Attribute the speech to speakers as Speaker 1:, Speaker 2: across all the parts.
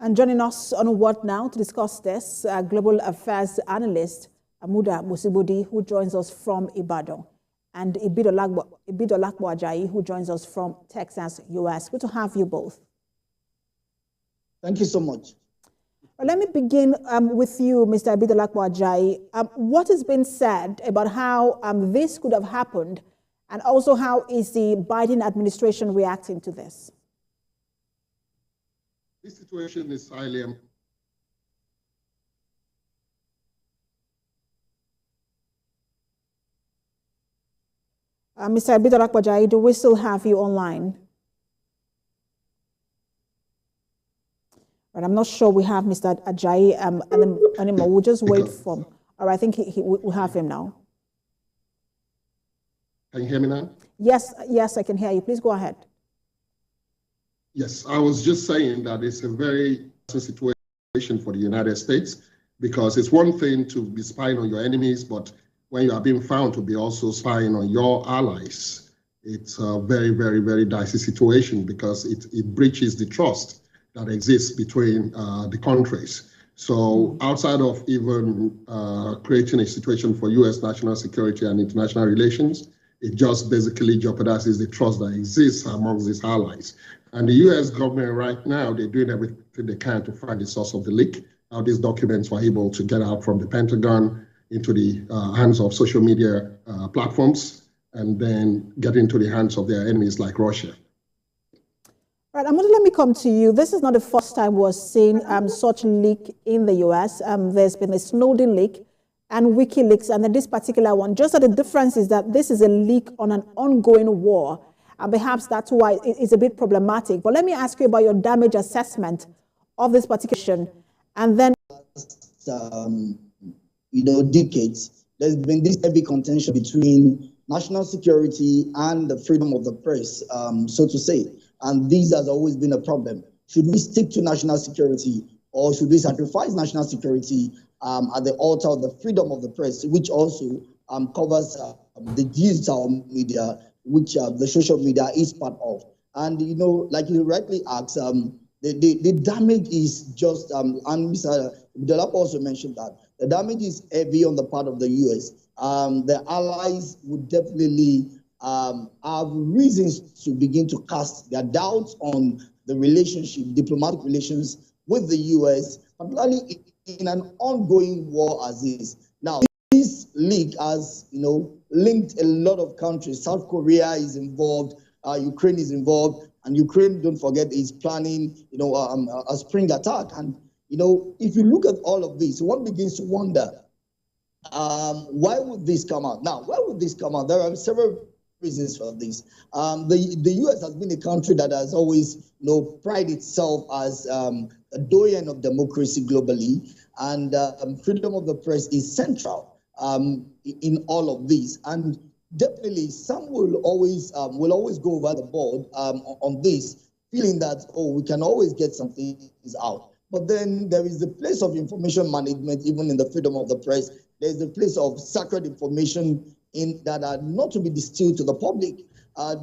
Speaker 1: And joining us on What Now to discuss this, global affairs analyst Amuda Mosigbodi, who joins us from Ibadan, and Ibidolapo Ajayi, who joins us from Texas, US. Good to have you both.
Speaker 2: Thank you so much.
Speaker 1: Well, let me begin with you, Mr. Ibidolapo Ajayi. What has been said about how this could have happened, and also how is the Biden administration reacting to this?
Speaker 3: This situation is highly
Speaker 1: Mr. Ibidolapo Ajayi, do we still have you online? But I'm not sure we have Mr. Ajayi anymore. We'll just wait for him. All right, I think we have him now.
Speaker 3: Can you hear me now?
Speaker 1: Yes, I can hear you. Please go ahead.
Speaker 3: Yes, I was just saying that it's a very situation for the United States, because it's one thing to be spying on your enemies, but when you are being found to be also spying on your allies, it's a very, very, very dicey situation, because it breaches the trust that exists between the countries. So outside of even creating a situation for U.S. national security and international relations, it just basically jeopardizes the trust that exists amongst these allies. And the U.S. government right now, they're doing everything they can to find the source of the leak, how these documents were able to get out from the Pentagon into the hands of social media platforms, and then get into the hands of their enemies like Russia.
Speaker 1: Right, Amuda, let me come to you. This is not the first time we're seeing such leak in the U.S. There's been a Snowden leak and WikiLeaks, and then this particular one. Just that the difference is that this is a leak on an ongoing war, and perhaps that's why it's a bit problematic. But let me ask you about your damage assessment of this particular, and then
Speaker 2: decades, there's been this heavy contention between national security and the freedom of the press, so to say. And this has always been a problem. Should we stick to national security, or should we sacrifice national security at the altar of the freedom of the press, which also covers the digital media, which the social media is part of? And, like you rightly asked, the damage is just, and Mr. Ibidolapo also mentioned that, the damage is heavy on the part of the U.S. The allies would definitely have reasons to begin to cast their doubts on the relationship, diplomatic relations with the U.S., particularly in an ongoing war as this. Now, this leak has, linked a lot of countries. South Korea is involved, Ukraine is involved, and Ukraine, don't forget, is planning, a spring attack. And, if you look at all of this, one begins to wonder, why would this come out? Now, why would this come out? There are several reasons for this. The U.S. has been a country that has always, prided itself as a doyen of democracy globally, and freedom of the press is central in all of this. And definitely, some will always go over the board on this, feeling that, we can always get some things out. But then there is the place of information management, even in the freedom of the press. There's the place of sacred information that are not to be distilled to the public.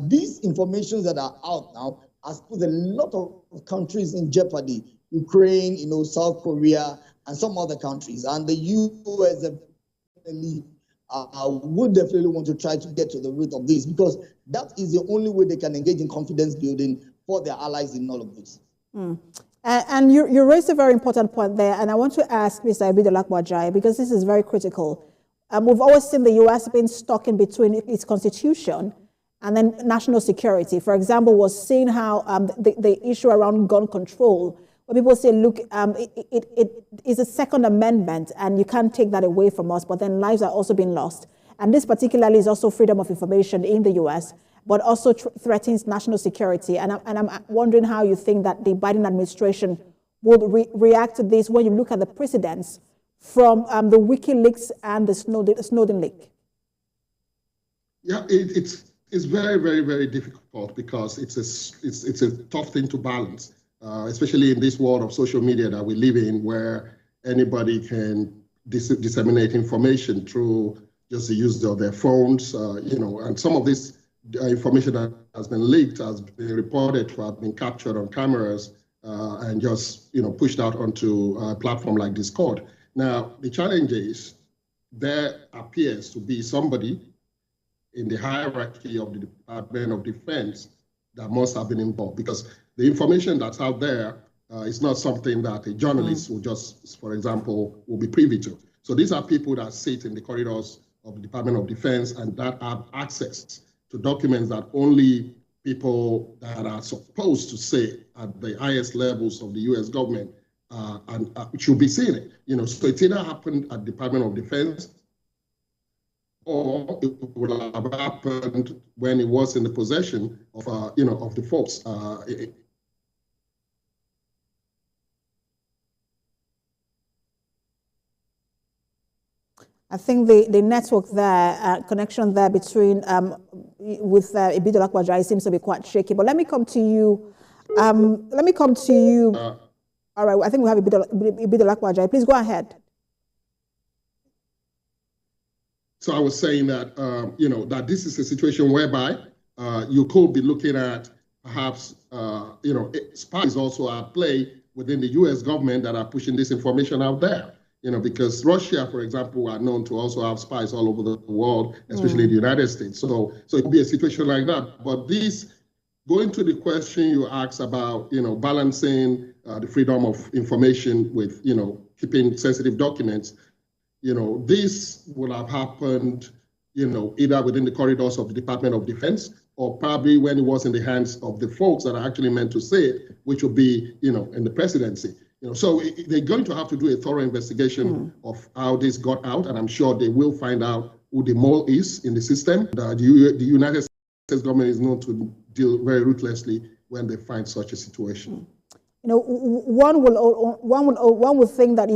Speaker 2: These informations that are out now has put a lot of countries in jeopardy. Ukraine, South Korea, and some other countries. And the U.S. definitely would definitely want to try to get to the root of this, because that is the only way they can engage in confidence building for their allies in all of this.
Speaker 1: And you raised a very important point there, and I want to ask Mr. Ibidolapo Ajayi, because this is very critical. We've always seen the U.S. being stuck in between its constitution and then national security. For example, we're seeing how the issue around gun control, where people say, look, it is a Second Amendment, and you can't take that away from us, but then lives are also being lost. And this particularly is also freedom of information in the U.S., but also threatens national security. And I'm wondering how you think that the Biden administration would react to this when you look at the precedents from the WikiLeaks and the Snowden leak.
Speaker 3: Yeah, it's very, very, very difficult, because it's a tough thing to balance, especially in this world of social media that we live in, where anybody can disseminate information through just the use of their phones, and some of this information that has been leaked has been reported to have been captured on cameras and just pushed out onto a platform like Discord. Now, the challenge is there appears to be somebody in the hierarchy of the Department of Defense that must have been involved, because the information that's out there is not something that a journalist will just, for example, will be privy to. So these are people that sit in the corridors of the Department of Defense and that have access to documents that only people that are supposed to say at the highest levels of the U.S. government and should be seeing it. So it either happened at the Department of Defense, or it would have happened when it was in the possession of of the folks.
Speaker 1: I think the network there, connection there between with Ibidolapo Ajayi seems to be quite shaky. But let me come to you. All right, I think we have Ibidolapo Ajayi. Please go ahead.
Speaker 3: So I was saying that that this is a situation whereby you could be looking at perhaps spies also at play within the U.S. government that are pushing this information out there. Because Russia, for example, are known to also have spies all over the world, especially the United States. So it could be a situation like that. But this, going to the question you asked about, balancing the freedom of information with, keeping sensitive documents, this would have happened, either within the corridors of the Department of Defense or probably when it was in the hands of the folks that are actually meant to say it, which would be, in the presidency. So they're going to have to do a thorough investigation of how this got out, and I'm sure they will find out who the mole is in the system. The United States government is known to deal very ruthlessly when they find such a situation.
Speaker 1: One would think that